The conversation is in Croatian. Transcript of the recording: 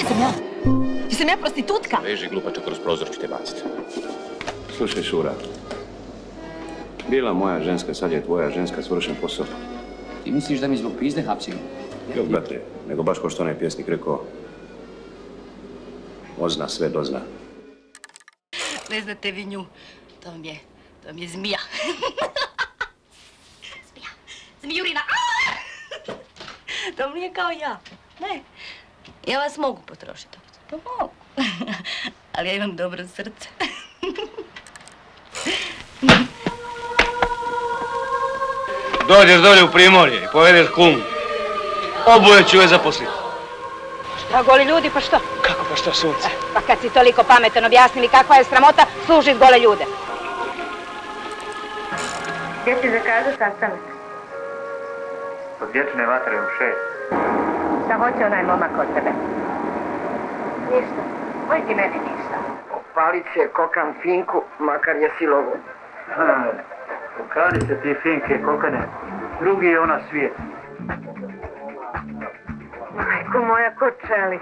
sam ja? Jesam ja prostitutka? Veži glupača, kroz prozor ću te baciti. Slušaj, Šura. Bila moja ženska, sad je tvoja ženska, svršen posao. Ti misliš da mi zbog pizde hapsili? Jo, brate, nego baš ko što onaj pjesnik rekao. Ozna sve dozna. Ne znate vi nju, to vam je zmija. Zmija, zmijurina. To nije kao ja. Ne, ja vas mogu potrošiti. To mogu. Ali ja imam dobro srce. Dođeš dolje u Primorje i povedeš kum. Oboje ću je zaposliti. Šta, goli ljudi, pa što? Kako pa što, sunce? Pa kad si toliko pametan, objasni mi kakva je sramota služit gole ljude. Gdje si zakazao sastanak? Od vječne vatre u 6. Šta hoće onaj momak od tebe? Ništa. Moj ti meni ništa. Opalit će kokan finku, makar je silovo. Pokadi se ti finke, kokane. Drugi je ona svijet. Majko moja, ko čelik.